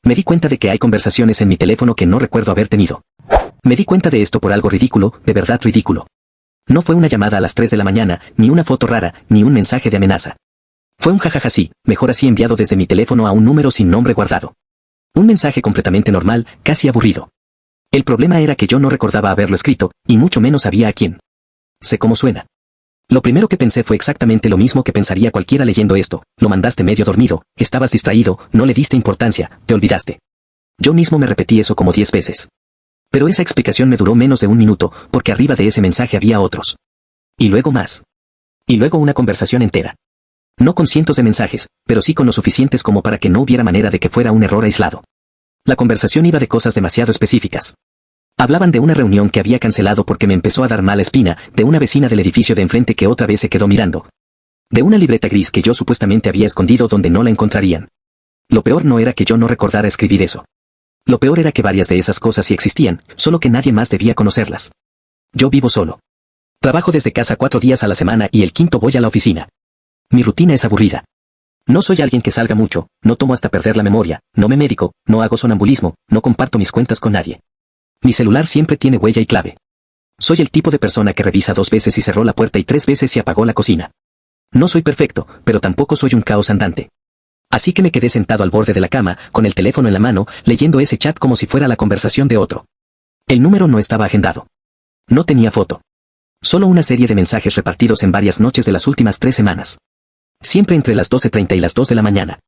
Me di cuenta de que hay conversaciones en mi teléfono que no recuerdo haber tenido. Me di cuenta de esto por algo ridículo, de verdad ridículo. No fue una llamada a las 3 de la mañana, ni una foto rara, ni un mensaje de amenaza. Fue un jajaja sí, mejor así enviado desde mi teléfono a un número sin nombre guardado. Un mensaje completamente normal, casi aburrido. El problema era que yo no recordaba haberlo escrito, y mucho menos sabía a quién. Sé cómo suena. Lo primero que pensé fue exactamente lo mismo que pensaría cualquiera leyendo esto: lo mandaste medio dormido, estabas distraído, no le diste importancia, te olvidaste. Yo mismo me repetí eso como 10 veces. Pero esa explicación me duró menos de un minuto, porque arriba de ese mensaje había otros. Y luego más. Y luego una conversación entera. No con cientos de mensajes, pero sí con lo suficientes como para que no hubiera manera de que fuera un error aislado. La conversación iba de cosas demasiado específicas. Hablaban de una reunión que había cancelado porque me empezó a dar mala espina, de una vecina del edificio de enfrente que otra vez se quedó mirando. De una libreta gris que yo supuestamente había escondido donde no la encontrarían. Lo peor no era que yo no recordara escribir eso. Lo peor era que varias de esas cosas sí existían, solo que nadie más debía conocerlas. Yo vivo solo. Trabajo desde casa 4 días a la semana y el quinto voy a la oficina. Mi rutina es aburrida. No soy alguien que salga mucho, no tomo hasta perder la memoria, no me medico, no hago sonambulismo, no comparto mis cuentas con nadie. Mi celular siempre tiene huella y clave. Soy el tipo de persona que revisa 2 veces y cerró la puerta y 3 veces y apagó la cocina. No soy perfecto, pero tampoco soy un caos andante. Así que me quedé sentado al borde de la cama, con el teléfono en la mano, leyendo ese chat como si fuera la conversación de otro. El número no estaba agendado. No tenía foto. Solo una serie de mensajes repartidos en varias noches de las últimas 3 semanas. Siempre entre las 12:30 y las 2 de la mañana.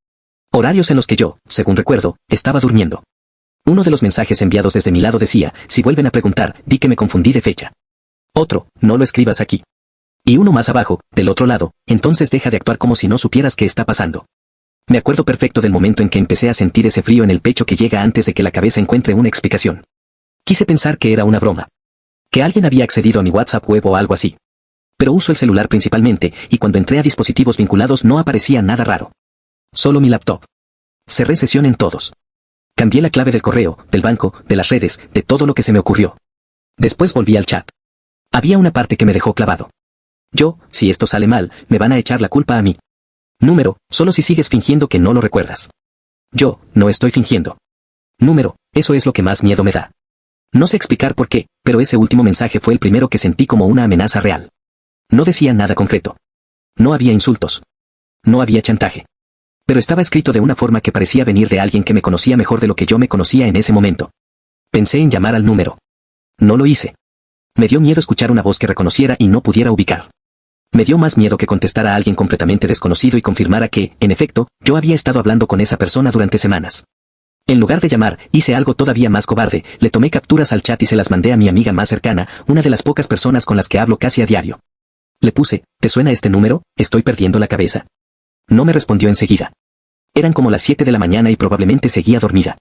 Horarios en los que yo, según recuerdo, estaba durmiendo. Uno de los mensajes enviados desde mi lado decía: si vuelven a preguntar, di que me confundí de fecha. Otro: no lo escribas aquí. Y uno más abajo, del otro lado: entonces deja de actuar como si no supieras qué está pasando. Me acuerdo perfecto del momento en que empecé a sentir ese frío en el pecho que llega antes de que la cabeza encuentre una explicación. Quise pensar que era una broma. Que alguien había accedido a mi WhatsApp web o algo así. Pero uso el celular principalmente, y cuando entré a dispositivos vinculados no aparecía nada raro. Solo mi laptop. Cerré sesión en todos. Cambié la clave del correo, del banco, de las redes, de todo lo que se me ocurrió. Después volví al chat. Había una parte que me dejó clavado. Si esto sale mal, me van a echar la culpa a mí. Número: solo si sigues fingiendo que no lo recuerdas. No estoy fingiendo. Número: eso es lo que más miedo me da. No sé explicar por qué, pero ese último mensaje fue el primero que sentí como una amenaza real. No decía nada concreto. No había insultos. No había chantaje. Pero estaba escrito de una forma que parecía venir de alguien que me conocía mejor de lo que yo me conocía en ese momento. Pensé en llamar al número. No lo hice. Me dio miedo escuchar una voz que reconociera y no pudiera ubicar. Me dio más miedo que contestar a alguien completamente desconocido y confirmara que, en efecto, yo había estado hablando con esa persona durante semanas. En lugar de llamar, hice algo todavía más cobarde: le tomé capturas al chat y se las mandé a mi amiga más cercana, una de las pocas personas con las que hablo casi a diario. Le puse: ¿te suena este número? Estoy perdiendo la cabeza. No me respondió enseguida. Eran como las 7 de la mañana y probablemente seguía dormida.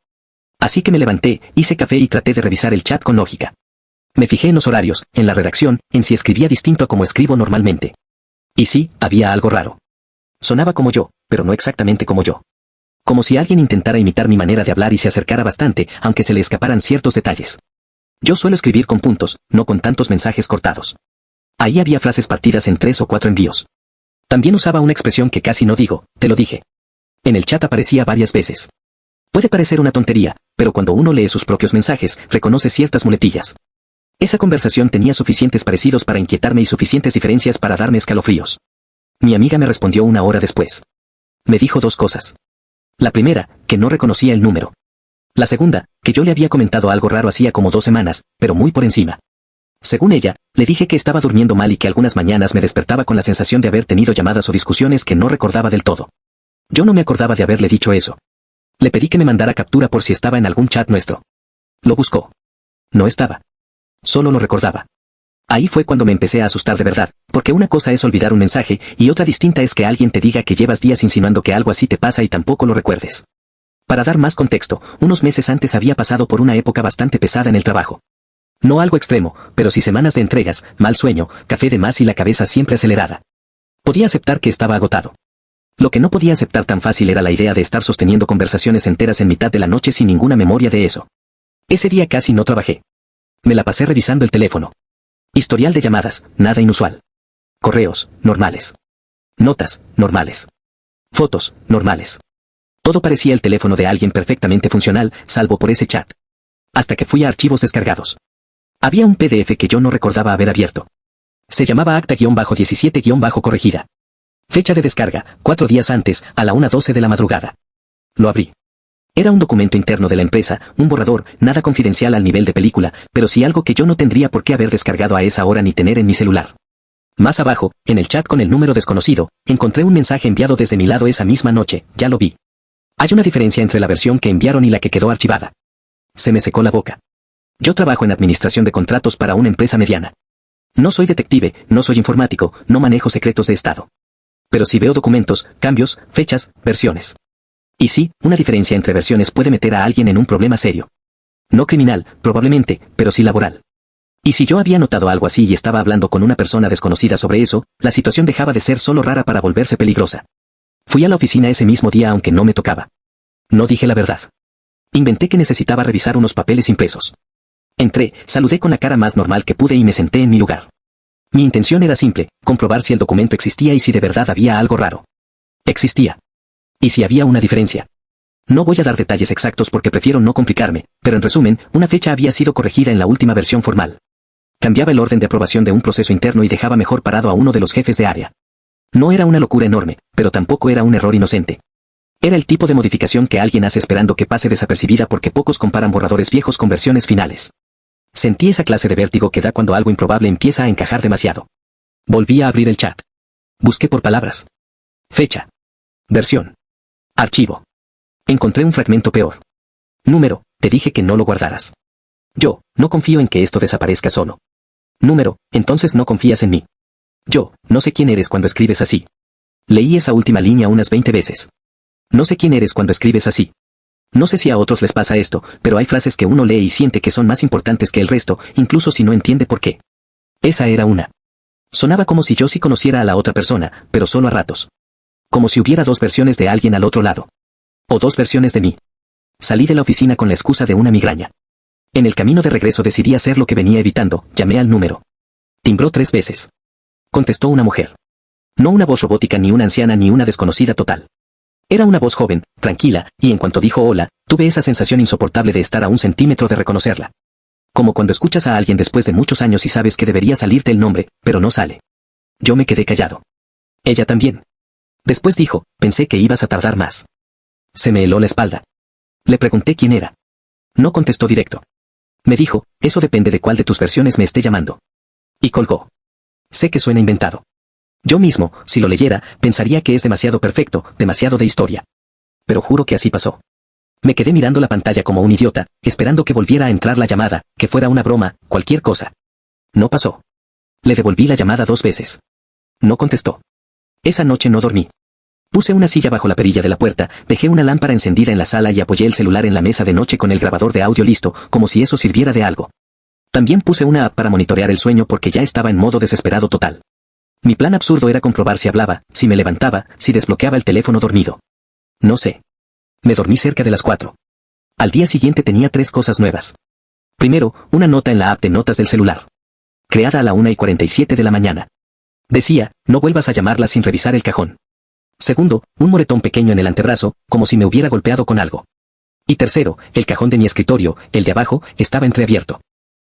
Así que me levanté, hice café y traté de revisar el chat con lógica. Me fijé en los horarios, en la redacción, en si escribía distinto a como escribo normalmente. Y sí, había algo raro. Sonaba como yo, pero no exactamente como yo. Como si alguien intentara imitar mi manera de hablar y se acercara bastante, aunque se le escaparan ciertos detalles. Yo suelo escribir con puntos, no con tantos mensajes cortados. Ahí había frases partidas en 3 o 4 envíos. También usaba una expresión que casi no digo: te lo dije. En el chat aparecía varias veces. Puede parecer una tontería, pero cuando uno lee sus propios mensajes, reconoce ciertas muletillas. Esa conversación tenía suficientes parecidos para inquietarme y suficientes diferencias para darme escalofríos. Mi amiga me respondió 1 hora después. Me dijo 2 cosas. La primera, que no reconocía el número. La segunda, que yo le había comentado algo raro hacía como 2 semanas, pero muy por encima. Según ella, le dije que estaba durmiendo mal y que algunas mañanas me despertaba con la sensación de haber tenido llamadas o discusiones que no recordaba del todo. Yo no me acordaba de haberle dicho eso. Le pedí que me mandara captura por si estaba en algún chat nuestro. Lo buscó. No estaba. Solo lo recordaba. Ahí fue cuando me empecé a asustar de verdad, porque una cosa es olvidar un mensaje, y otra distinta es que alguien te diga que llevas días insinuando que algo así te pasa y tampoco lo recuerdes. Para dar más contexto, unos meses antes había pasado por una época bastante pesada en el trabajo. No algo extremo, pero sí semanas de entregas, mal sueño, café de más y la cabeza siempre acelerada. Podía aceptar que estaba agotado. Lo que no podía aceptar tan fácil era la idea de estar sosteniendo conversaciones enteras en mitad de la noche sin ninguna memoria de eso. Ese día casi no trabajé. Me la pasé revisando el teléfono. Historial de llamadas, nada inusual. Correos, normales. Notas, normales. Fotos, normales. Todo parecía el teléfono de alguien perfectamente funcional, salvo por ese chat. Hasta que fui a archivos descargados. Había un PDF que yo no recordaba haber abierto. Se llamaba acta-17-corregida. Fecha de descarga, 4 días antes, a la 1:12 de la madrugada. Lo abrí. Era un documento interno de la empresa, un borrador, nada confidencial al nivel de película, pero sí algo que yo no tendría por qué haber descargado a esa hora ni tener en mi celular. Más abajo, en el chat con el número desconocido, encontré un mensaje enviado desde mi lado esa misma noche, ya lo vi. Hay una diferencia entre la versión que enviaron y la que quedó archivada. Se me secó la boca. Yo trabajo en administración de contratos para una empresa mediana. No soy detective, no soy informático, no manejo secretos de Estado. Pero sí veo documentos, cambios, fechas, versiones. Y sí, una diferencia entre versiones puede meter a alguien en un problema serio. No criminal, probablemente, pero sí laboral. Y si yo había notado algo así y estaba hablando con una persona desconocida sobre eso, la situación dejaba de ser solo rara para volverse peligrosa. Fui a la oficina ese mismo día aunque no me tocaba. No dije la verdad. Inventé que necesitaba revisar unos papeles impresos. Entré, saludé con la cara más normal que pude y me senté en mi lugar. Mi intención era simple, comprobar si el documento existía y si de verdad había algo raro. Existía. Y si había una diferencia. No voy a dar detalles exactos porque prefiero no complicarme, pero en resumen, una fecha había sido corregida en la última versión formal. Cambiaba el orden de aprobación de un proceso interno y dejaba mejor parado a uno de los jefes de área. No era una locura enorme, pero tampoco era un error inocente. Era el tipo de modificación que alguien hace esperando que pase desapercibida porque pocos comparan borradores viejos con versiones finales. Sentí esa clase de vértigo que da cuando algo improbable empieza a encajar demasiado. Volví a abrir el chat. Busqué por palabras. Fecha. Versión. Archivo. Encontré un fragmento peor. Número, te dije que no lo guardaras. Yo, no confío en que esto desaparezca solo. Número, entonces no confías en mí. Yo, no sé quién eres cuando escribes así. Leí esa última línea unas 20 veces. No sé quién eres cuando escribes así. No sé si a otros les pasa esto, pero hay frases que uno lee y siente que son más importantes que el resto, incluso si no entiende por qué. Esa era una. Sonaba como si yo sí conociera a la otra persona, pero solo a ratos. Como si hubiera 2 versiones de alguien al otro lado. O 2 versiones de mí. Salí de la oficina con la excusa de una migraña. En el camino de regreso decidí hacer lo que venía evitando, llamé al número. Timbró 3 veces. Contestó una mujer. No una voz robótica ni una anciana ni una desconocida total. Era una voz joven, tranquila, y en cuanto dijo hola, tuve esa sensación insoportable de estar a 1 centímetro de reconocerla. Como cuando escuchas a alguien después de muchos años y sabes que debería salirte el nombre, pero no sale. Yo me quedé callado. Ella también. Después dijo, pensé que ibas a tardar más. Se me heló la espalda. Le pregunté quién era. No contestó directo. Me dijo, eso depende de cuál de tus versiones me esté llamando. Y colgó. Sé que suena inventado. Yo mismo, si lo leyera, pensaría que es demasiado perfecto, demasiado de historia. Pero juro que así pasó. Me quedé mirando la pantalla como un idiota, esperando que volviera a entrar la llamada, que fuera una broma, cualquier cosa. No pasó. Le devolví la llamada 2 veces. No contestó. Esa noche no dormí. Puse una silla bajo la perilla de la puerta, dejé una lámpara encendida en la sala y apoyé el celular en la mesa de noche con el grabador de audio listo, como si eso sirviera de algo. También puse una app para monitorear el sueño porque ya estaba en modo desesperado total. Mi plan absurdo era comprobar si hablaba, si me levantaba, si desbloqueaba el teléfono dormido. No sé. Me dormí cerca de las 4. Al día siguiente tenía 3 cosas nuevas. Primero, una nota en la app de notas del celular. Creada a la 1:47 de la mañana. Decía, no vuelvas a llamarla sin revisar el cajón. Segundo, un moretón pequeño en el antebrazo, como si me hubiera golpeado con algo. Y tercero, el cajón de mi escritorio, el de abajo, estaba entreabierto.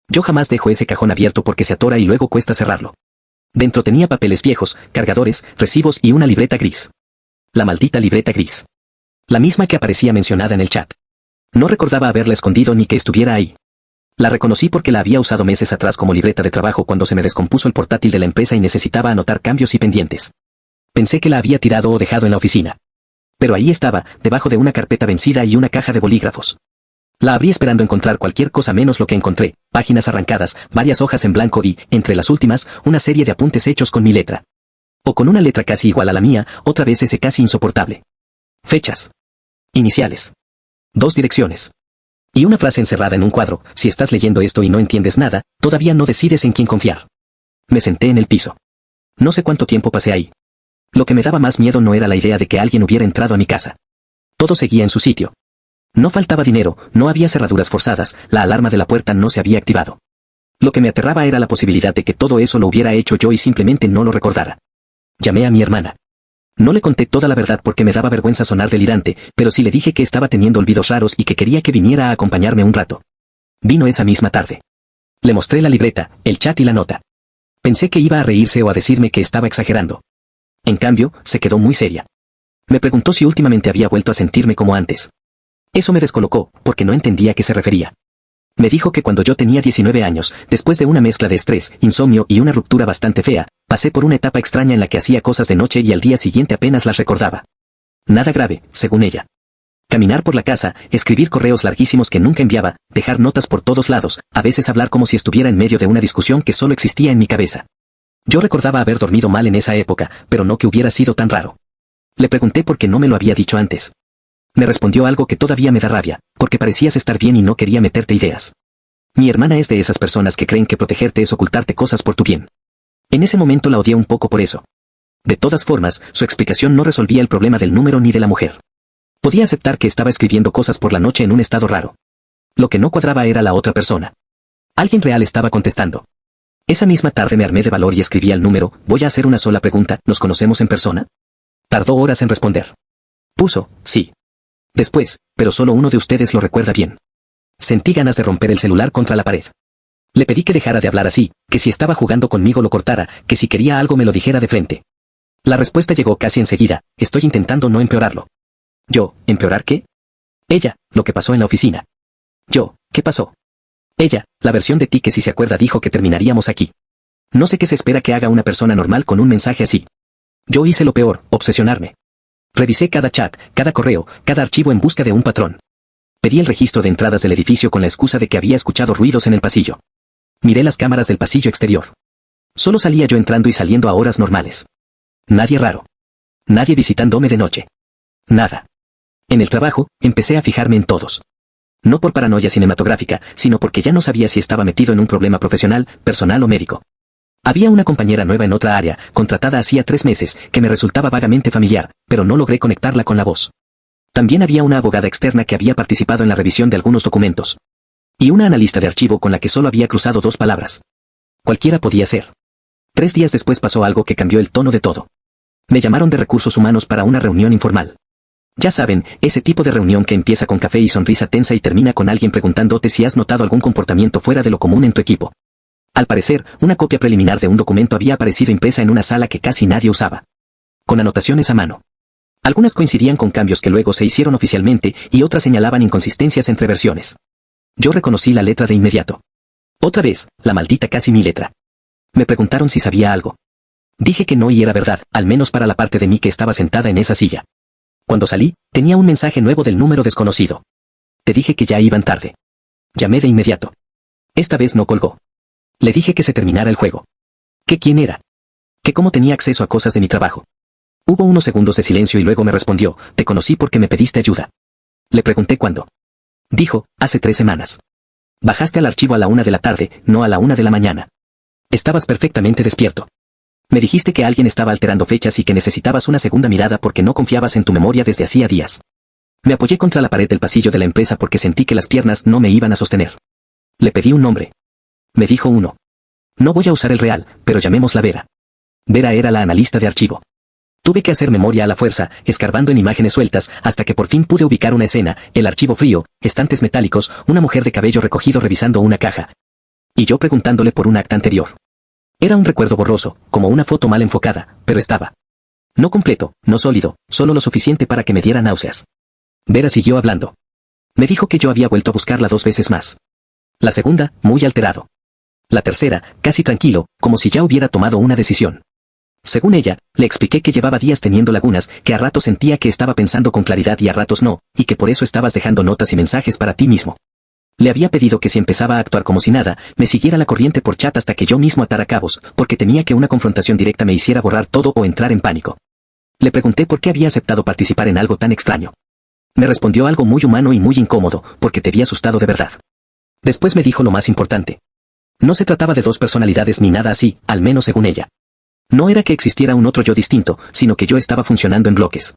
Yo jamás dejo ese cajón abierto porque se atora y luego cuesta cerrarlo. Dentro tenía papeles viejos, cargadores, recibos y una libreta gris. La maldita libreta gris. La misma que aparecía mencionada en el chat. No recordaba haberla escondido ni que estuviera ahí. La reconocí porque la había usado meses atrás como libreta de trabajo cuando se me descompuso el portátil de la empresa y necesitaba anotar cambios y pendientes. Pensé que la había tirado o dejado en la oficina. Pero ahí estaba, debajo de una carpeta vencida y una caja de bolígrafos. La abrí esperando encontrar cualquier cosa menos lo que encontré, páginas arrancadas, varias hojas en blanco y, entre las últimas, una serie de apuntes hechos con mi letra. O con una letra casi igual a la mía, otra vez ese casi insoportable. Fechas. Iniciales. 2 direcciones. Y una frase encerrada en un cuadro, si estás leyendo esto y no entiendes nada, todavía no decides en quién confiar. Me senté en el piso. No sé cuánto tiempo pasé ahí. Lo que me daba más miedo no era la idea de que alguien hubiera entrado a mi casa. Todo seguía en su sitio. No faltaba dinero, no había cerraduras forzadas, la alarma de la puerta no se había activado. Lo que me aterraba era la posibilidad de que todo eso lo hubiera hecho yo y simplemente no lo recordara. Llamé a mi hermana. No le conté toda la verdad porque me daba vergüenza sonar delirante, pero sí le dije que estaba teniendo olvidos raros y que quería que viniera a acompañarme un rato. Vino esa misma tarde. Le mostré la libreta, el chat y la nota. Pensé que iba a reírse o a decirme que estaba exagerando. En cambio, se quedó muy seria. Me preguntó si últimamente había vuelto a sentirme como antes. Eso me descolocó, porque no entendía a qué se refería. Me dijo que cuando yo tenía 19 años, después de una mezcla de estrés, insomnio y una ruptura bastante fea, pasé por una etapa extraña en la que hacía cosas de noche y al día siguiente apenas las recordaba. Nada grave, según ella. Caminar por la casa, escribir correos larguísimos que nunca enviaba, dejar notas por todos lados, a veces hablar como si estuviera en medio de una discusión que solo existía en mi cabeza. Yo recordaba haber dormido mal en esa época, pero no que hubiera sido tan raro. Le pregunté por qué no me lo había dicho antes. Me respondió algo que todavía me da rabia, porque parecías estar bien y no quería meterte ideas. Mi hermana es de esas personas que creen que protegerte es ocultarte cosas por tu bien. En ese momento la odié un poco por eso. De todas formas, su explicación no resolvía el problema del número ni de la mujer. Podía aceptar que estaba escribiendo cosas por la noche en un estado raro. Lo que no cuadraba era la otra persona. Alguien real estaba contestando. Esa misma tarde me armé de valor y escribí al número, voy a hacer una sola pregunta, ¿nos conocemos en persona? Tardó horas en responder. Puso, sí. Después, pero solo uno de ustedes lo recuerda bien. Sentí ganas de romper el celular contra la pared. Le pedí que dejara de hablar así, que si estaba jugando conmigo lo cortara, que si quería algo me lo dijera de frente. La respuesta llegó casi enseguida, estoy intentando no empeorarlo. Yo, ¿empeorar qué? Ella, lo que pasó en la oficina. Yo, ¿qué pasó? Ella, la versión de ti que si se acuerda dijo que terminaríamos aquí. No sé qué se espera que haga una persona normal con un mensaje así. Yo hice lo peor, obsesionarme. Revisé cada chat, cada correo, cada archivo en busca de un patrón. Pedí el registro de entradas del edificio con la excusa de que había escuchado ruidos en el pasillo. Miré las cámaras del pasillo exterior. Solo salía yo entrando y saliendo a horas normales. Nadie raro. Nadie visitándome de noche. Nada. En el trabajo, empecé a fijarme en todos. No por paranoia cinematográfica, sino porque ya no sabía si estaba metido en un problema profesional, personal o médico. Había una compañera nueva en otra área, contratada hacía 3 meses, que me resultaba vagamente familiar, pero no logré conectarla con la voz. También había una abogada externa que había participado en la revisión de algunos documentos. Y una analista de archivo con la que solo había cruzado 2 palabras. Cualquiera podía ser. 3 días después pasó algo que cambió el tono de todo. Me llamaron de recursos humanos para una reunión informal. Ya saben, ese tipo de reunión que empieza con café y sonrisa tensa y termina con alguien preguntándote si has notado algún comportamiento fuera de lo común en tu equipo. Al parecer, una copia preliminar de un documento había aparecido impresa en una sala que casi nadie usaba. Con anotaciones a mano. Algunas coincidían con cambios que luego se hicieron oficialmente y otras señalaban inconsistencias entre versiones. Yo reconocí la letra de inmediato. Otra vez, la maldita casi mi letra. Me preguntaron si sabía algo. Dije que no y era verdad, al menos para la parte de mí que estaba sentada en esa silla. Cuando salí, tenía un mensaje nuevo del número desconocido. Te dije que ya iban tarde. Llamé de inmediato. Esta vez no colgó. Le dije que se terminara el juego. ¿Que quién era? Que cómo tenía acceso a cosas de mi trabajo. Hubo unos segundos de silencio y luego me respondió, te conocí porque me pediste ayuda. Le pregunté cuándo. Dijo, hace 3 semanas. Bajaste al archivo a la 1 de la tarde, no a la 1 de la mañana. Estabas perfectamente despierto. Me dijiste que alguien estaba alterando fechas y que necesitabas una segunda mirada porque no confiabas en tu memoria desde hacía días. Me apoyé contra la pared del pasillo de la empresa porque sentí que las piernas no me iban a sostener. Le pedí un nombre. Me dijo uno. No voy a usar el real, pero llamémosla Vera. Vera era la analista de archivo. Tuve que hacer memoria a la fuerza, escarbando en imágenes sueltas, hasta que por fin pude ubicar una escena, el archivo frío, estantes metálicos, una mujer de cabello recogido revisando una caja. Y yo preguntándole por un acta anterior. Era un recuerdo borroso, como una foto mal enfocada, pero estaba. No completo, no sólido, solo lo suficiente para que me diera náuseas. Vera siguió hablando. Me dijo que yo había vuelto a buscarla 2 veces más. La segunda, muy alterado. La tercera, casi tranquilo, como si ya hubiera tomado una decisión. Según ella, le expliqué que llevaba días teniendo lagunas, que a ratos sentía que estaba pensando con claridad y a ratos no, y que por eso estabas dejando notas y mensajes para ti mismo. Le había pedido que si empezaba a actuar como si nada, me siguiera la corriente por chat hasta que yo mismo atara cabos, porque temía que una confrontación directa me hiciera borrar todo o entrar en pánico. Le pregunté por qué había aceptado participar en algo tan extraño. Me respondió algo muy humano y muy incómodo, porque te había asustado de verdad. Después me dijo lo más importante. No se trataba de 2 personalidades ni nada así, al menos según ella. No era que existiera un otro yo distinto, sino que yo estaba funcionando en bloques.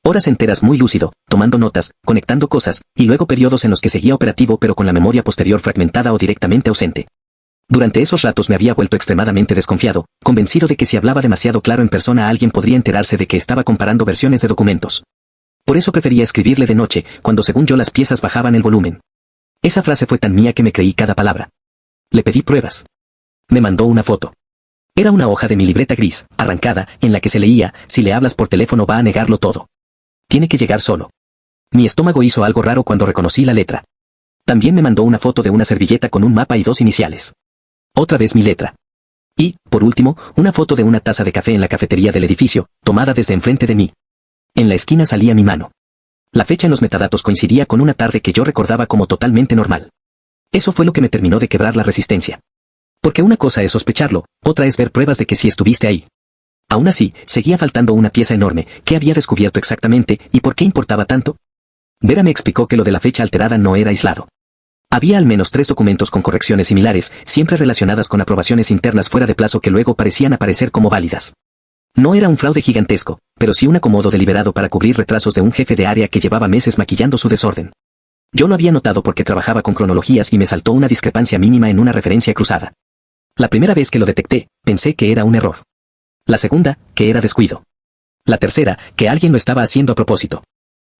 Horas enteras muy lúcido, tomando notas, conectando cosas, y luego periodos en los que seguía operativo pero con la memoria posterior fragmentada o directamente ausente. Durante esos ratos me había vuelto extremadamente desconfiado, convencido de que si hablaba demasiado claro en persona alguien podría enterarse de que estaba comparando versiones de documentos. Por eso prefería escribirle de noche, cuando según yo las piezas bajaban el volumen. Esa frase fue tan mía que me creí cada palabra. Le pedí pruebas. Me mandó una foto. Era una hoja de mi libreta gris, arrancada, en la que se leía: si le hablas por teléfono va a negarlo todo. Tiene que llegar solo. Mi estómago hizo algo raro cuando reconocí la letra. También me mandó una foto de una servilleta con un mapa y 2 iniciales. Otra vez mi letra. Y, por último, una foto de una taza de café en la cafetería del edificio, tomada desde enfrente de mí. En la esquina salía mi mano. La fecha en los metadatos coincidía con una tarde que yo recordaba como totalmente normal. Eso fue lo que me terminó de quebrar la resistencia. Porque una cosa es sospecharlo, otra es ver pruebas de que sí estuviste ahí. Aún así, seguía faltando una pieza enorme. ¿Qué había descubierto exactamente y por qué importaba tanto? Vera me explicó que lo de la fecha alterada no era aislado. Había al menos 3 documentos con correcciones similares, siempre relacionadas con aprobaciones internas fuera de plazo que luego parecían aparecer como válidas. No era un fraude gigantesco, pero sí un acomodo deliberado para cubrir retrasos de un jefe de área que llevaba meses maquillando su desorden. Yo lo había notado porque trabajaba con cronologías y me saltó una discrepancia mínima en una referencia cruzada. La primera vez que lo detecté, pensé que era un error. La segunda, que era descuido. La tercera, que alguien lo estaba haciendo a propósito.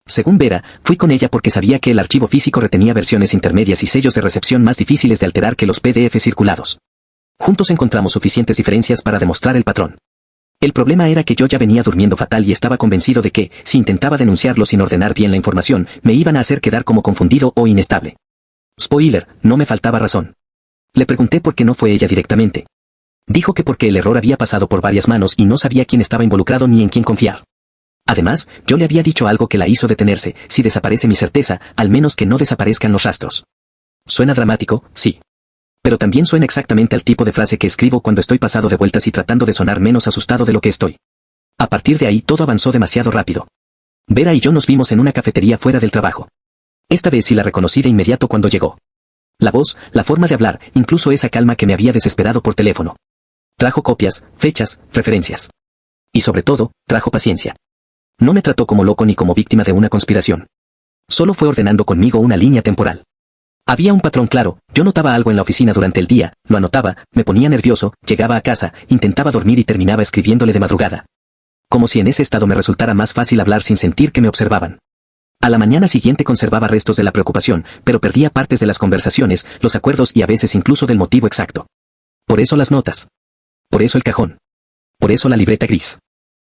Según Vera, fui con ella porque sabía que el archivo físico retenía versiones intermedias y sellos de recepción más difíciles de alterar que los PDF circulados. Juntos encontramos suficientes diferencias para demostrar el patrón. El problema era que yo ya venía durmiendo fatal y estaba convencido de que, si intentaba denunciarlo sin ordenar bien la información, me iban a hacer quedar como confundido o inestable. Spoiler, no me faltaba razón. Le pregunté por qué no fue ella directamente. Dijo que porque el error había pasado por varias manos y no sabía quién estaba involucrado ni en quién confiar. Además, yo le había dicho algo que la hizo detenerse: si desaparece mi certeza, al menos que no desaparezcan los rastros. Suena dramático, sí. Pero también suena exactamente al tipo de frase que escribo cuando estoy pasado de vueltas y tratando de sonar menos asustado de lo que estoy. A partir de ahí todo avanzó demasiado rápido. Vera y yo nos vimos en una cafetería fuera del trabajo. Esta vez sí la reconocí de inmediato cuando llegó. La voz, la forma de hablar, incluso esa calma que me había desesperado por teléfono. Trajo copias, fechas, referencias. Y sobre todo, trajo paciencia. No me trató como loco ni como víctima de una conspiración. Solo fue ordenando conmigo una línea temporal. Había un patrón claro: yo notaba algo en la oficina durante el día, lo anotaba, me ponía nervioso, llegaba a casa, intentaba dormir y terminaba escribiéndole de madrugada. Como si en ese estado me resultara más fácil hablar sin sentir que me observaban. A la mañana siguiente conservaba restos de la preocupación, pero perdía partes de las conversaciones, los acuerdos y a veces incluso del motivo exacto. Por eso las notas. Por eso el cajón. Por eso la libreta gris.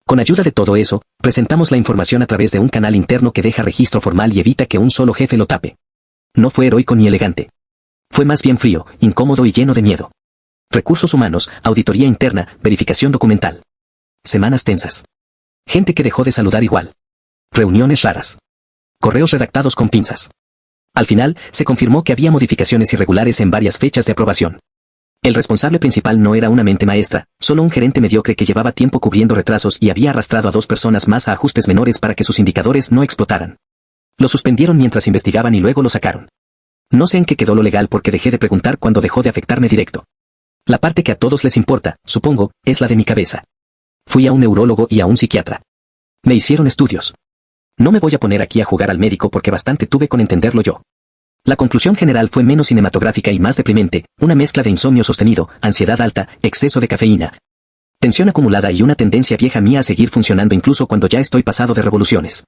Con ayuda de todo eso, presentamos la información a través de un canal interno que deja registro formal y evita que un solo jefe lo tape. No fue heroico ni elegante. Fue más bien frío, incómodo y lleno de miedo. Recursos humanos, auditoría interna, verificación documental. Semanas tensas. Gente que dejó de saludar igual. Reuniones raras. Correos redactados con pinzas. Al final, se confirmó que había modificaciones irregulares en varias fechas de aprobación. El responsable principal no era una mente maestra, solo un gerente mediocre que llevaba tiempo cubriendo retrasos y había arrastrado a 2 personas más a ajustes menores para que sus indicadores no explotaran. Lo suspendieron mientras investigaban y luego lo sacaron. No sé en qué quedó lo legal porque dejé de preguntar cuando dejó de afectarme directo. La parte que a todos les importa, supongo, es la de mi cabeza. Fui a un neurólogo y a un psiquiatra. Me hicieron estudios. No me voy a poner aquí a jugar al médico porque bastante tuve con entenderlo yo. La conclusión general fue menos cinematográfica y más deprimente: una mezcla de insomnio sostenido, ansiedad alta, exceso de cafeína, tensión acumulada y una tendencia vieja mía a seguir funcionando incluso cuando ya estoy pasado de revoluciones.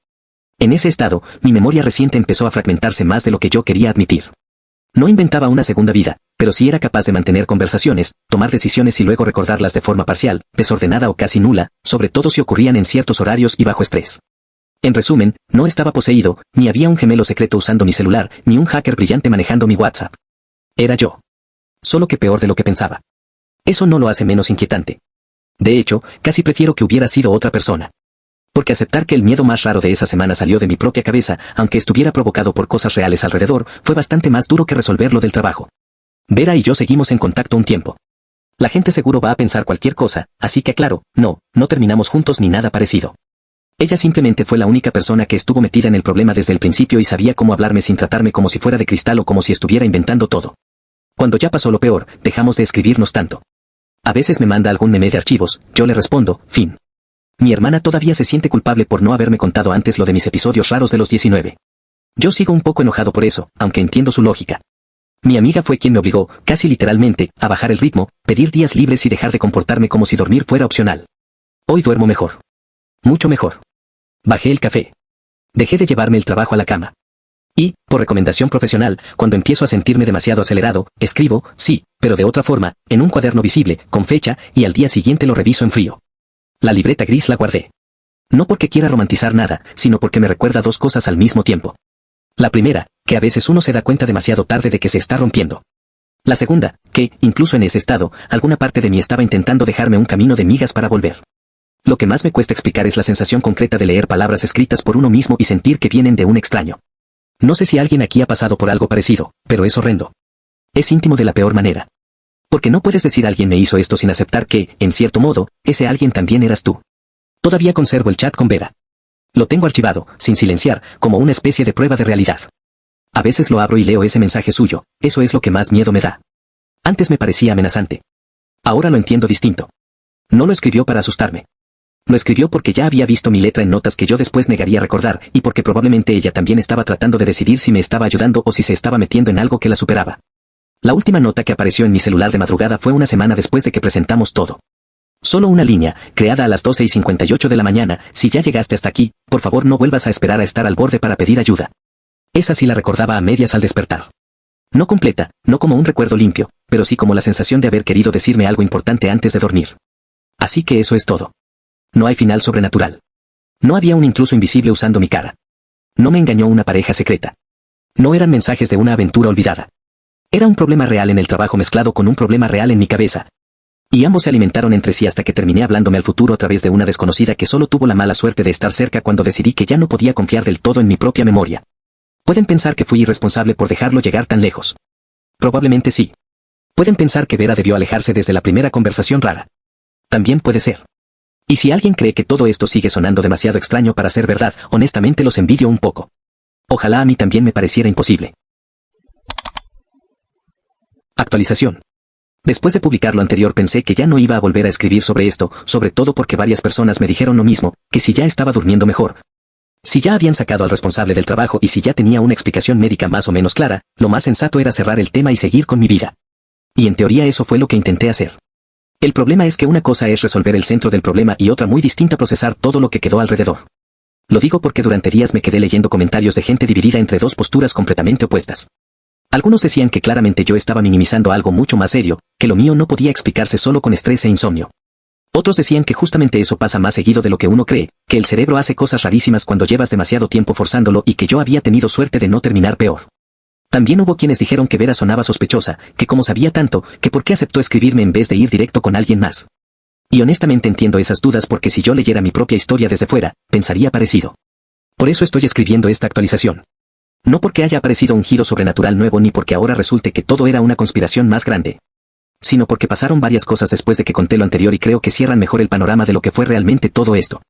En ese estado, mi memoria reciente empezó a fragmentarse más de lo que yo quería admitir. No inventaba una segunda vida, pero sí era capaz de mantener conversaciones, tomar decisiones y luego recordarlas de forma parcial, desordenada o casi nula, sobre todo si ocurrían en ciertos horarios y bajo estrés. En resumen, no estaba poseído, ni había un gemelo secreto usando mi celular, ni un hacker brillante manejando mi WhatsApp. Era yo. Solo que peor de lo que pensaba. Eso no lo hace menos inquietante. De hecho, casi prefiero que hubiera sido otra persona. Porque aceptar que el miedo más raro de esa semana salió de mi propia cabeza, aunque estuviera provocado por cosas reales alrededor, fue bastante más duro que resolverlo del trabajo. Vera y yo seguimos en contacto un tiempo. La gente seguro va a pensar cualquier cosa, así que aclaro, no terminamos juntos ni nada parecido. Ella simplemente fue la única persona que estuvo metida en el problema desde el principio y sabía cómo hablarme sin tratarme como si fuera de cristal o como si estuviera inventando todo. Cuando ya pasó lo peor, dejamos de escribirnos tanto. A veces me manda algún meme de archivos, yo le respondo, fin. Mi hermana todavía se siente culpable por no haberme contado antes lo de mis episodios raros de los 19. Yo sigo un poco enojado por eso, aunque entiendo su lógica. Mi amiga fue quien me obligó, casi literalmente, a bajar el ritmo, pedir días libres y dejar de comportarme como si dormir fuera opcional. Hoy duermo mejor. Mucho mejor. Bajé el café. Dejé de llevarme el trabajo a la cama. Y, por recomendación profesional, cuando empiezo a sentirme demasiado acelerado, escribo, sí, pero de otra forma, en un cuaderno visible, con fecha, y al día siguiente lo reviso en frío. La libreta gris la guardé. No porque quiera romantizar nada, sino porque me recuerda dos cosas al mismo tiempo. La primera, que a veces uno se da cuenta demasiado tarde de que se está rompiendo. La segunda, que, incluso en ese estado, alguna parte de mí estaba intentando dejarme un camino de migas para volver. Lo que más me cuesta explicar es la sensación concreta de leer palabras escritas por uno mismo y sentir que vienen de un extraño. No sé si alguien aquí ha pasado por algo parecido, pero es horrendo. Es íntimo de la peor manera. Porque no puedes decir alguien me hizo esto sin aceptar que, en cierto modo, ese alguien también eras tú. Todavía conservo el chat con Vera. Lo tengo archivado, sin silenciar, como una especie de prueba de realidad. A veces lo abro y leo ese mensaje suyo, eso es lo que más miedo me da. Antes me parecía amenazante. Ahora lo entiendo distinto. No lo escribió para asustarme. Lo escribió porque ya había visto mi letra en notas que yo después negaría recordar, y porque probablemente ella también estaba tratando de decidir si me estaba ayudando o si se estaba metiendo en algo que la superaba. La última nota que apareció en mi celular de madrugada fue una semana después de que presentamos todo. Solo una línea, creada a las 12:58 de la mañana, si ya llegaste hasta aquí, por favor no vuelvas a esperar a estar al borde para pedir ayuda. Esa sí la recordaba a medias al despertar. No completa, no como un recuerdo limpio, pero sí como la sensación de haber querido decirme algo importante antes de dormir. Así que eso es todo. No hay final sobrenatural. No había un intruso invisible usando mi cara. No me engañó una pareja secreta. No eran mensajes de una aventura olvidada. Era un problema real en el trabajo mezclado con un problema real en mi cabeza. Y ambos se alimentaron entre sí hasta que terminé hablándome al futuro a través de una desconocida que solo tuvo la mala suerte de estar cerca cuando decidí que ya no podía confiar del todo en mi propia memoria. Pueden pensar que fui irresponsable por dejarlo llegar tan lejos. Probablemente sí. Pueden pensar que Vera debió alejarse desde la primera conversación rara. También puede ser. Y si alguien cree que todo esto sigue sonando demasiado extraño para ser verdad, honestamente los envidio un poco. Ojalá a mí también me pareciera imposible. Actualización. Después de publicar lo anterior pensé que ya no iba a volver a escribir sobre esto, sobre todo porque varias personas me dijeron lo mismo, que si ya estaba durmiendo mejor. Si ya habían sacado al responsable del trabajo y si ya tenía una explicación médica más o menos clara, lo más sensato era cerrar el tema y seguir con mi vida. Y en teoría eso fue lo que intenté hacer. El problema es que una cosa es resolver el centro del problema y otra muy distinta procesar todo lo que quedó alrededor. Lo digo porque durante días me quedé leyendo comentarios de gente dividida entre dos posturas completamente opuestas. Algunos decían que claramente yo estaba minimizando algo mucho más serio, que lo mío no podía explicarse solo con estrés e insomnio. Otros decían que justamente eso pasa más seguido de lo que uno cree, que el cerebro hace cosas rarísimas cuando llevas demasiado tiempo forzándolo y que yo había tenido suerte de no terminar peor. También hubo quienes dijeron que Vera sonaba sospechosa, que como sabía tanto, que por qué aceptó escribirme en vez de ir directo con alguien más. Y honestamente entiendo esas dudas porque si yo leyera mi propia historia desde fuera, pensaría parecido. Por eso estoy escribiendo esta actualización. No porque haya aparecido un giro sobrenatural nuevo ni porque ahora resulte que todo era una conspiración más grande. Sino porque pasaron varias cosas después de que conté lo anterior y creo que cierran mejor el panorama de lo que fue realmente todo esto.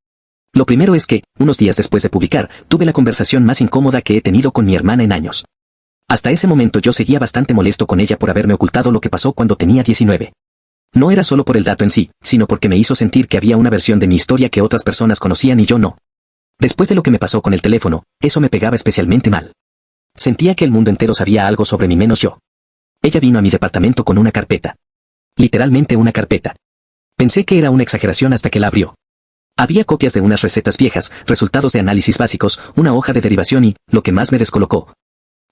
Lo primero es que, unos días después de publicar, tuve la conversación más incómoda que he tenido con mi hermana en años. Hasta ese momento yo seguía bastante molesto con ella por haberme ocultado lo que pasó cuando tenía 19. No era solo por el dato en sí, sino porque me hizo sentir que había una versión de mi historia que otras personas conocían y yo no. Después de lo que me pasó con el teléfono, eso me pegaba especialmente mal. Sentía que el mundo entero sabía algo sobre mí menos yo. Ella vino a mi departamento con una carpeta. Literalmente una carpeta. Pensé que era una exageración hasta que la abrió. Había copias de unas recetas viejas, resultados de análisis básicos, una hoja de derivación y, lo que más me descolocó,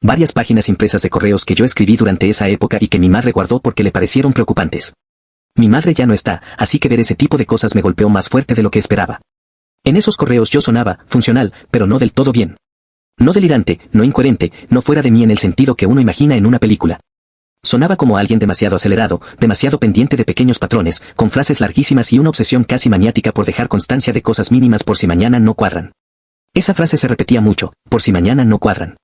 varias páginas impresas de correos que yo escribí durante esa época y que mi madre guardó porque le parecieron preocupantes. Mi madre ya no está, así que ver ese tipo de cosas me golpeó más fuerte de lo que esperaba. En esos correos yo sonaba, funcional, pero no del todo bien. No delirante, no incoherente, no fuera de mí en el sentido que uno imagina en una película. Sonaba como alguien demasiado acelerado, demasiado pendiente de pequeños patrones, con frases larguísimas y una obsesión casi maniática por dejar constancia de cosas mínimas por si mañana no cuadran. Esa frase se repetía mucho, por si mañana no cuadran.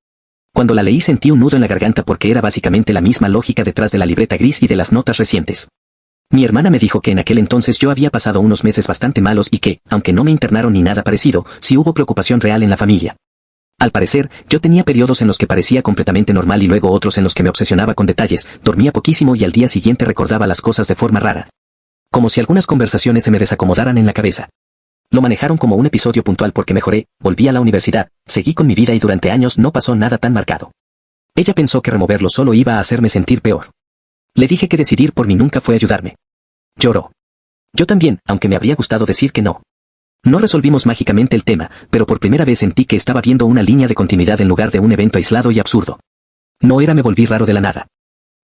Cuando la leí sentí un nudo en la garganta porque era básicamente la misma lógica detrás de la libreta gris y de las notas recientes. Mi hermana me dijo que en aquel entonces yo había pasado unos meses bastante malos y que, aunque no me internaron ni nada parecido, sí hubo preocupación real en la familia. Al parecer, yo tenía periodos en los que parecía completamente normal y luego otros en los que me obsesionaba con detalles, dormía poquísimo y al día siguiente recordaba las cosas de forma rara. Como si algunas conversaciones se me desacomodaran en la cabeza. Lo manejaron como un episodio puntual porque mejoré, volví a la universidad, seguí con mi vida y durante años no pasó nada tan marcado. Ella pensó que removerlo solo iba a hacerme sentir peor. Le dije que decidir por mí nunca fue ayudarme. Lloró. Yo también, aunque me habría gustado decir que no. No resolvimos mágicamente el tema, pero por primera vez sentí que estaba viendo una línea de continuidad en lugar de un evento aislado y absurdo. No era me volví raro de la nada.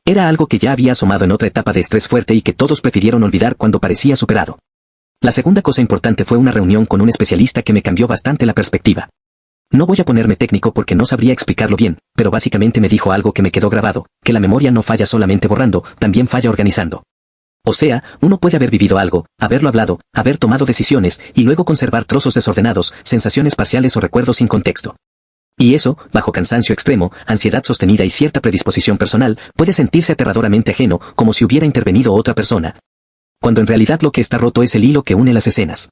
Era algo que ya había asomado en otra etapa de estrés fuerte y que todos prefirieron olvidar cuando parecía superado. La segunda cosa importante fue una reunión con un especialista que me cambió bastante la perspectiva. No voy a ponerme técnico porque no sabría explicarlo bien, pero básicamente me dijo algo que me quedó grabado, que la memoria no falla solamente borrando, también falla organizando. O sea, uno puede haber vivido algo, haberlo hablado, haber tomado decisiones, y luego conservar trozos desordenados, sensaciones parciales o recuerdos sin contexto. Y eso, bajo cansancio extremo, ansiedad sostenida y cierta predisposición personal, puede sentirse aterradoramente ajeno, como si hubiera intervenido otra persona. Cuando en realidad lo que está roto es el hilo que une las escenas.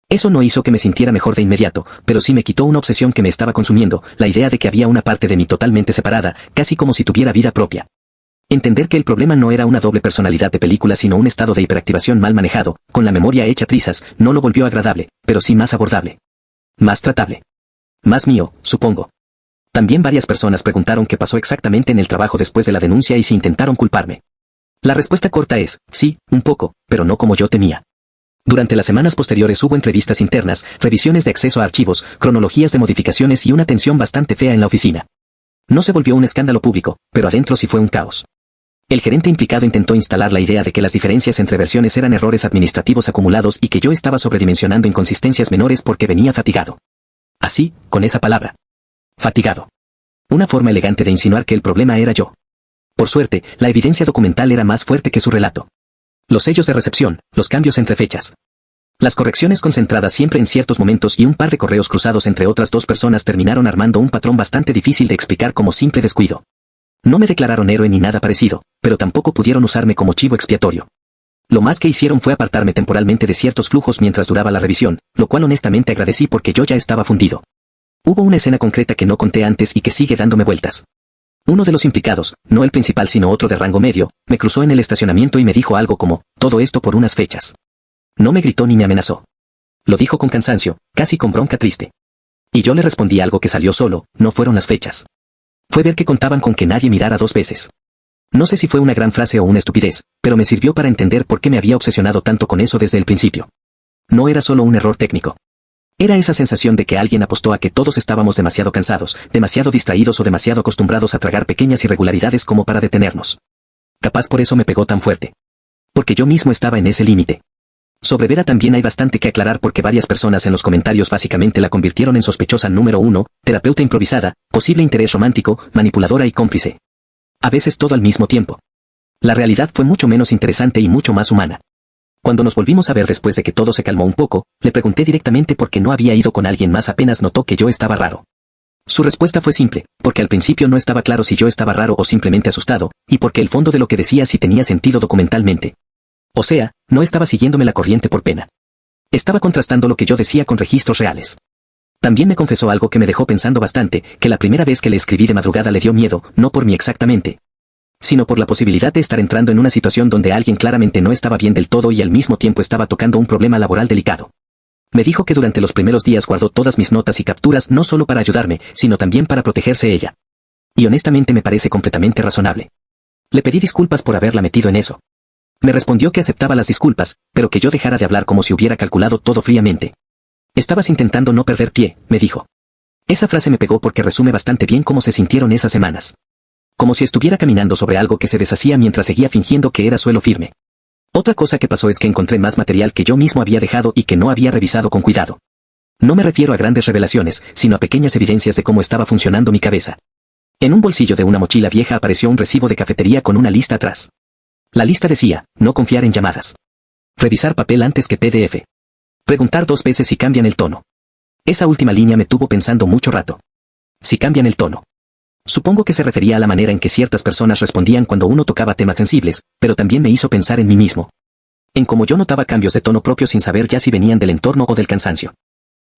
Eso no hizo que me sintiera mejor de inmediato, pero sí me quitó una obsesión que me estaba consumiendo, la idea de que había una parte de mí totalmente separada, casi como si tuviera vida propia. Entender que el problema no era una doble personalidad de película sino un estado de hiperactivación mal manejado, con la memoria hecha trizas, no lo volvió agradable, pero sí más abordable. Más tratable. Más mío, supongo. También varias personas preguntaron qué pasó exactamente en el trabajo después de la denuncia y si intentaron culparme. La respuesta corta es, sí, un poco, pero no como yo temía. Durante las semanas posteriores hubo entrevistas internas, revisiones de acceso a archivos, cronologías de modificaciones y una tensión bastante fea en la oficina. No se volvió un escándalo público, pero adentro sí fue un caos. El gerente implicado intentó instalar la idea de que las diferencias entre versiones eran errores administrativos acumulados y que yo estaba sobredimensionando inconsistencias menores porque venía fatigado. Así, con esa palabra. Fatigado. Una forma elegante de insinuar que el problema era yo. Por suerte, la evidencia documental era más fuerte que su relato. Los sellos de recepción, los cambios entre fechas. Las correcciones concentradas siempre en ciertos momentos y un par de correos cruzados entre otras dos personas terminaron armando un patrón bastante difícil de explicar como simple descuido. No me declararon héroe ni nada parecido, pero tampoco pudieron usarme como chivo expiatorio. Lo más que hicieron fue apartarme temporalmente de ciertos flujos mientras duraba la revisión, lo cual honestamente agradecí porque yo ya estaba fundido. Hubo una escena concreta que no conté antes y que sigue dándome vueltas. Uno de los implicados, no el principal sino otro de rango medio, me cruzó en el estacionamiento y me dijo algo como, todo esto por unas fechas. No me gritó ni me amenazó. Lo dijo con cansancio, casi con bronca triste. Y yo le respondí algo que salió solo, no fueron las fechas. Fue ver que contaban con que nadie mirara dos veces. No sé si fue una gran frase o una estupidez, pero me sirvió para entender por qué me había obsesionado tanto con eso desde el principio. No era solo un error técnico. Era esa sensación de que alguien apostó a que todos estábamos demasiado cansados, demasiado distraídos o demasiado acostumbrados a tragar pequeñas irregularidades como para detenernos. Capaz por eso me pegó tan fuerte. Porque yo mismo estaba en ese límite. Sobre Vera también hay bastante que aclarar porque varias personas en los comentarios básicamente la convirtieron en sospechosa número 1, terapeuta improvisada, posible interés romántico, manipuladora y cómplice. A veces todo al mismo tiempo. La realidad fue mucho menos interesante y mucho más humana. Cuando nos volvimos a ver después de que todo se calmó un poco, le pregunté directamente por qué no había ido con alguien más apenas notó que yo estaba raro. Su respuesta fue simple, porque al principio no estaba claro si yo estaba raro o simplemente asustado, y porque el fondo de lo que decía sí tenía sentido documentalmente. O sea, no estaba siguiéndome la corriente por pena. Estaba contrastando lo que yo decía con registros reales. También me confesó algo que me dejó pensando bastante, que la primera vez que le escribí de madrugada le dio miedo, no por mí exactamente, sino por la posibilidad de estar entrando en una situación donde alguien claramente no estaba bien del todo y al mismo tiempo estaba tocando un problema laboral delicado. Me dijo que durante los primeros días guardó todas mis notas y capturas no solo para ayudarme, sino también para protegerse ella. Y honestamente me parece completamente razonable. Le pedí disculpas por haberla metido en eso. Me respondió que aceptaba las disculpas, pero que yo dejara de hablar como si hubiera calculado todo fríamente. Estabas intentando no perder pie, me dijo. Esa frase me pegó porque resume bastante bien cómo se sintieron esas semanas. Como si estuviera caminando sobre algo que se deshacía mientras seguía fingiendo que era suelo firme. Otra cosa que pasó es que encontré más material que yo mismo había dejado y que no había revisado con cuidado. No me refiero a grandes revelaciones, sino a pequeñas evidencias de cómo estaba funcionando mi cabeza. En un bolsillo de una mochila vieja apareció un recibo de cafetería con una lista atrás. La lista decía, no confiar en llamadas. Revisar papel antes que PDF. Preguntar 2 veces si cambian el tono. Esa última línea me tuvo pensando mucho rato. Si cambian el tono. Supongo que se refería a la manera en que ciertas personas respondían cuando uno tocaba temas sensibles, pero también me hizo pensar en mí mismo. En cómo yo notaba cambios de tono propio sin saber ya si venían del entorno o del cansancio.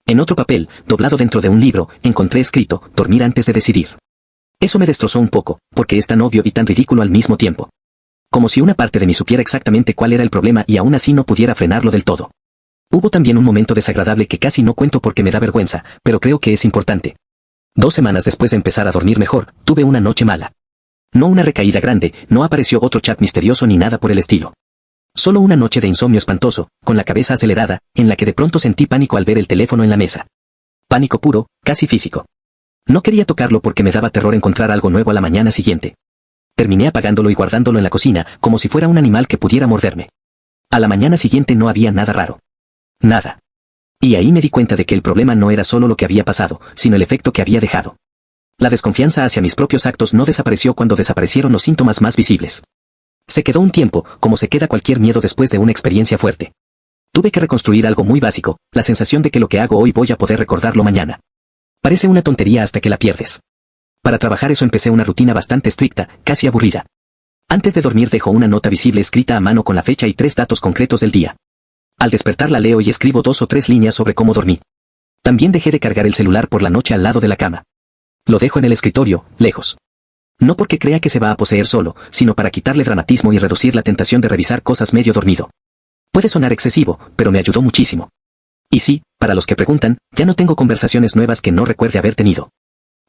En otro papel, doblado dentro de un libro, encontré escrito, dormir antes de decidir. Eso me destrozó un poco, porque es tan obvio y tan ridículo al mismo tiempo. Como si una parte de mí supiera exactamente cuál era el problema y aún así no pudiera frenarlo del todo. Hubo también un momento desagradable que casi no cuento porque me da vergüenza, pero creo que es importante. 2 semanas después de empezar a dormir mejor, tuve una noche mala. No una recaída grande, no apareció otro chat misterioso ni nada por el estilo. Solo una noche de insomnio espantoso, con la cabeza acelerada, en la que de pronto sentí pánico al ver el teléfono en la mesa. Pánico puro, casi físico. No quería tocarlo porque me daba terror encontrar algo nuevo a la mañana siguiente. Terminé apagándolo y guardándolo en la cocina, como si fuera un animal que pudiera morderme. A la mañana siguiente no había nada raro. Nada. Y ahí me di cuenta de que el problema no era solo lo que había pasado, sino el efecto que había dejado. La desconfianza hacia mis propios actos no desapareció cuando desaparecieron los síntomas más visibles. Se quedó un tiempo, como se queda cualquier miedo después de una experiencia fuerte. Tuve que reconstruir algo muy básico, la sensación de que lo que hago hoy voy a poder recordarlo mañana. Parece una tontería hasta que la pierdes. Para trabajar eso empecé una rutina bastante estricta, casi aburrida. Antes de dormir dejo una nota visible escrita a mano con la fecha y 3 datos concretos del día. Al despertar la leo y escribo 2 o 3 líneas sobre cómo dormí. También dejé de cargar el celular por la noche al lado de la cama. Lo dejo en el escritorio, lejos. No porque crea que se va a poseer solo, sino para quitarle dramatismo y reducir la tentación de revisar cosas medio dormido. Puede sonar excesivo, pero me ayudó muchísimo. Y sí, para los que preguntan, ya no tengo conversaciones nuevas que no recuerde haber tenido.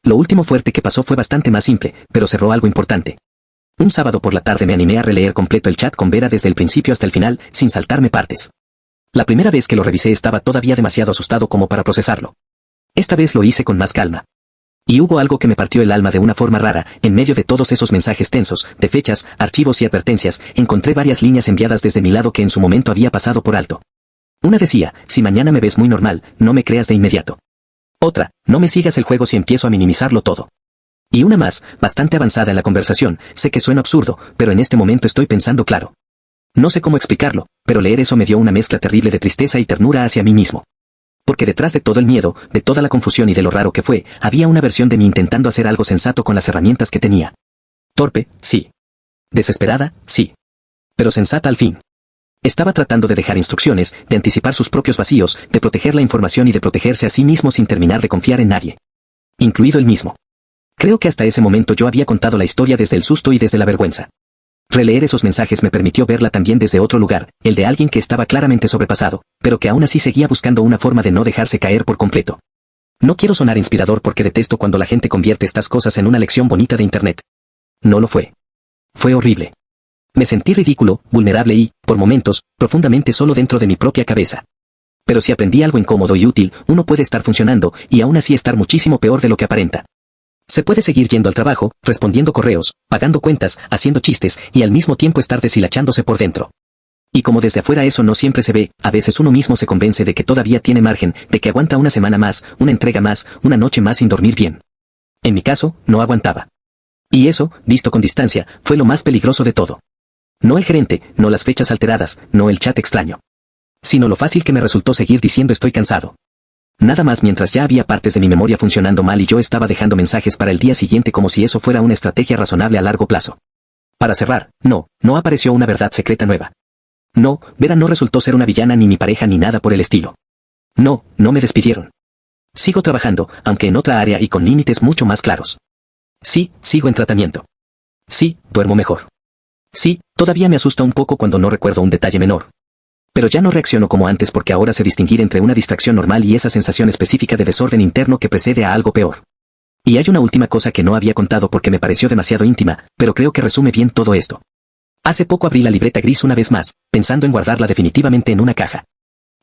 Lo último fuerte que pasó fue bastante más simple, pero cerró algo importante. Un sábado por la tarde me animé a releer completo el chat con Vera desde el principio hasta el final, sin saltarme partes. La primera vez que lo revisé estaba todavía demasiado asustado como para procesarlo. Esta vez lo hice con más calma. Y hubo algo que me partió el alma de una forma rara, en medio de todos esos mensajes tensos, de fechas, archivos y advertencias, encontré varias líneas enviadas desde mi lado que en su momento había pasado por alto. Una decía, si mañana me ves muy normal, no me creas de inmediato. Otra, no me sigas el juego si empiezo a minimizarlo todo. Y una más, bastante avanzada en la conversación, sé que suena absurdo, pero en este momento estoy pensando claro. No sé cómo explicarlo, pero leer eso me dio una mezcla terrible de tristeza y ternura hacia mí mismo. Porque detrás de todo el miedo, de toda la confusión y de lo raro que fue, había una versión de mí intentando hacer algo sensato con las herramientas que tenía. Torpe, sí. Desesperada, sí. Pero sensata al fin. Estaba tratando de dejar instrucciones, de anticipar sus propios vacíos, de proteger la información y de protegerse a sí mismo sin terminar de confiar en nadie. Incluido él mismo. Creo que hasta ese momento yo había contado la historia desde el susto y desde la vergüenza. Releer esos mensajes me permitió verla también desde otro lugar, el de alguien que estaba claramente sobrepasado, pero que aún así seguía buscando una forma de no dejarse caer por completo. No quiero sonar inspirador porque detesto cuando la gente convierte estas cosas en una lección bonita de internet. No lo fue. Fue horrible. Me sentí ridículo, vulnerable y, por momentos, profundamente solo dentro de mi propia cabeza. Pero si aprendí algo incómodo y útil, uno puede estar funcionando, y aún así estar muchísimo peor de lo que aparenta. Se puede seguir yendo al trabajo, respondiendo correos, pagando cuentas, haciendo chistes, y al mismo tiempo estar deshilachándose por dentro. Y como desde afuera eso no siempre se ve, a veces uno mismo se convence de que todavía tiene margen, de que aguanta una semana más, una entrega más, una noche más sin dormir bien. En mi caso, no aguantaba. Y eso, visto con distancia, fue lo más peligroso de todo. No el gerente, no las fechas alteradas, no el chat extraño. Sino lo fácil que me resultó seguir diciendo estoy cansado. Nada más mientras ya había partes de mi memoria funcionando mal y yo estaba dejando mensajes para el día siguiente como si eso fuera una estrategia razonable a largo plazo. Para cerrar, no apareció una verdad secreta nueva. No, Vera no resultó ser una villana ni mi pareja ni nada por el estilo. No me despidieron. Sigo trabajando, aunque en otra área y con límites mucho más claros. Sí, sigo en tratamiento. Sí, duermo mejor. Sí, todavía me asusta un poco cuando no recuerdo un detalle menor. Pero ya no reacciono como antes porque ahora sé distinguir entre una distracción normal y esa sensación específica de desorden interno que precede a algo peor. Y hay una última cosa que no había contado porque me pareció demasiado íntima, pero creo que resume bien todo esto. Hace poco abrí la libreta gris una vez más, pensando en guardarla definitivamente en una caja.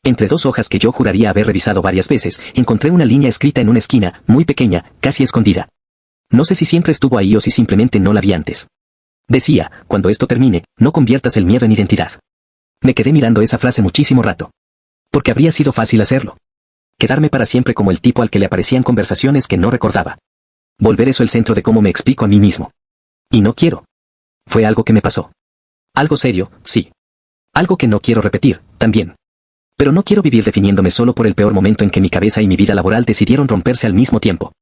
Entre 2 hojas que yo juraría haber revisado varias veces, encontré una línea escrita en una esquina, muy pequeña, casi escondida. No sé si siempre estuvo ahí o si simplemente no la vi antes. Decía, cuando esto termine, no conviertas el miedo en identidad. Me quedé mirando esa frase muchísimo rato. Porque habría sido fácil hacerlo. Quedarme para siempre como el tipo al que le aparecían conversaciones que no recordaba. Volver eso el centro de cómo me explico a mí mismo. Y no quiero. Fue algo que me pasó. Algo serio, sí. Algo que no quiero repetir, también. Pero no quiero vivir definiéndome solo por el peor momento en que mi cabeza y mi vida laboral decidieron romperse al mismo tiempo.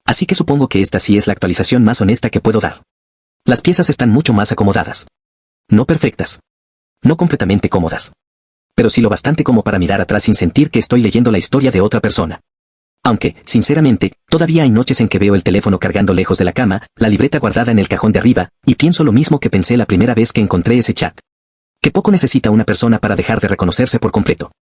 Así que supongo que esta sí es la actualización más honesta que puedo dar. Las piezas están mucho más acomodadas. No perfectas. No completamente cómodas. Pero sí lo bastante como para mirar atrás sin sentir que estoy leyendo la historia de otra persona. Aunque, sinceramente, todavía hay noches en que veo el teléfono cargando lejos de la cama, la libreta guardada en el cajón de arriba, y pienso lo mismo que pensé la primera vez que encontré ese chat. Que poco necesita una persona para dejar de reconocerse por completo.